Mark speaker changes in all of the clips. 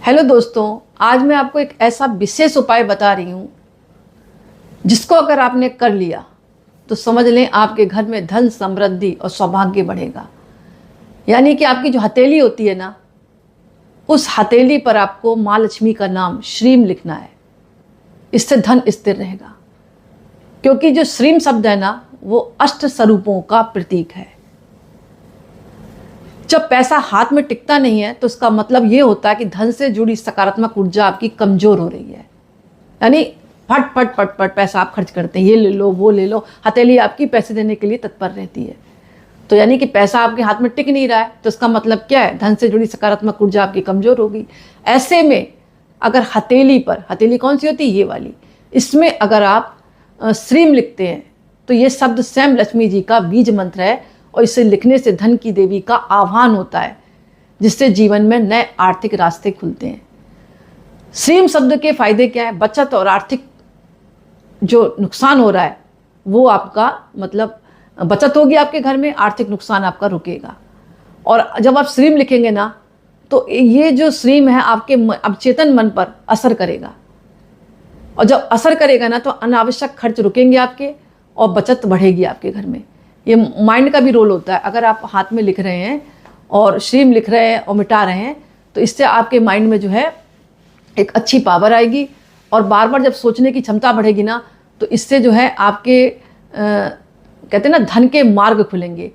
Speaker 1: Hello दोस्तों, आज मैं आपको एक ऐसा विशेष उपाय बता रही हूँ जिसको अगर आपने कर लिया तो समझ लें आपके घर में धन, समृद्धि और सौभाग्य बढ़ेगा। यानी कि आपकी जो हथेली होती है ना, उस हथेली पर आपको माँ लक्ष्मी का नाम श्रीम लिखना है। इससे धन स्थिर रहेगा, क्योंकि जो श्रीम शब्द है ना, वो अष्ट स्वरूपों का प्रतीक है। जब पैसा हाथ में टिकता नहीं है तो उसका मतलब ये होता है कि धन से जुड़ी सकारात्मक ऊर्जा आपकी कमजोर हो रही है। यानी फट फट फट फट पैसा आप खर्च करते हैं, ये ले लो वो ले लो, हथेली आपकी पैसे देने के लिए तत्पर रहती है। तो यानी कि पैसा आपके हाथ में टिक नहीं रहा है, तो इसका मतलब क्या है? धन से जुड़ी सकारात्मक ऊर्जा आपकी कमजोर होगी। ऐसे में अगर हथेली पर, हथेली कौन सी होती है? ये वाली, इसमें अगर आप श्रीम लिखते हैं तो ये शब्द स्वयं लक्ष्मी जी का बीज मंत्र है, और इसे लिखने से धन की देवी का आह्वान होता है, जिससे जीवन में नए आर्थिक रास्ते खुलते हैं। श्रीम शब्द के फायदे क्या है? बचत और आर्थिक जो नुकसान हो रहा है वो आपका मतलब बचत होगी आपके घर में, आर्थिक नुकसान आपका रुकेगा। और जब आप श्रीम लिखेंगे ना, तो ये जो श्रीम है आपके अवचेतन मन पर असर करेगा, और जब असर करेगा ना तो अनावश्यक खर्च रुकेंगे आपके और बचत बढ़ेगी आपके घर में। ये माइंड का भी रोल होता है। अगर आप हाथ में लिख रहे हैं और श्रीम लिख रहे हैं और मिटा रहे हैं, तो इससे आपके माइंड में जो है एक अच्छी पावर आएगी, और बार बार जब सोचने की क्षमता बढ़ेगी ना, तो इससे जो है आपके कहते हैं ना, धन के मार्ग खुलेंगे।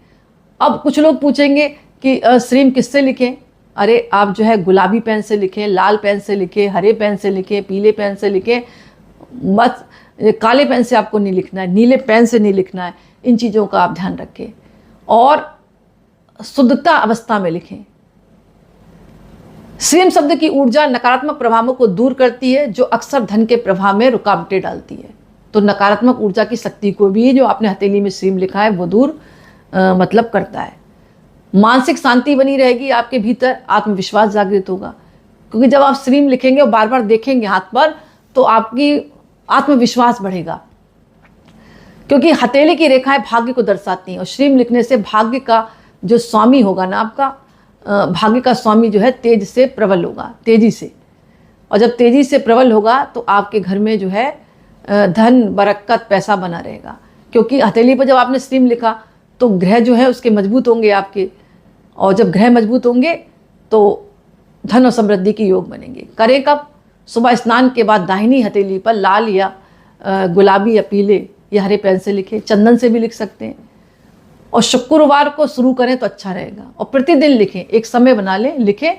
Speaker 1: अब कुछ लोग पूछेंगे कि श्रीम किससे लिखें? अरे आप जो है गुलाबी पेन से लिखें, लाल पेन से लिखें, हरे पेन से लिखें, पीले पेन से लिखें, बस काले पेन से आपको नहीं लिखना है, नीले पेन से नहीं लिखना है। इन चीज़ों का आप ध्यान रखें और शुद्धता अवस्था में लिखें। श्रीम शब्द की ऊर्जा नकारात्मक प्रभावों को दूर करती है, जो अक्सर धन के प्रवाह में रुकावटें डालती है। तो नकारात्मक ऊर्जा की शक्ति को भी जो आपने हथेली में श्रीम लिखा है वो दूर मतलब करता है। मानसिक शांति बनी रहेगी आपके भीतर, आत्मविश्वास जागृत होगा, क्योंकि जब आप श्रीम लिखेंगे और बार बार देखेंगे हाथ पर, तो आपकी आत्मविश्वास बढ़ेगा, क्योंकि हथेली की रेखाएं भाग्य को दर्शाती हैं, और श्रीम लिखने से भाग्य का जो स्वामी होगा ना, आपका भाग्य का स्वामी जो है तेज से प्रबल होगा, तेजी से। और जब तेजी से प्रबल होगा तो आपके घर में जो है धन, बरकत, पैसा बना रहेगा। क्योंकि हथेली पर जब आपने श्रीम लिखा तो ग्रह जो है उसके मजबूत होंगे आपके, और जब ग्रह मजबूत होंगे तो धन और समृद्धि की योग बनेंगे। करें कब? सुबह स्नान के बाद दाहिनी हथेली पर लाल या गुलाबी या पीले या हरे पेन से लिखें, चंदन से भी लिख सकते हैं। और शुक्रवार को शुरू करें तो अच्छा रहेगा, और प्रतिदिन लिखें, एक समय बना लें, लिखें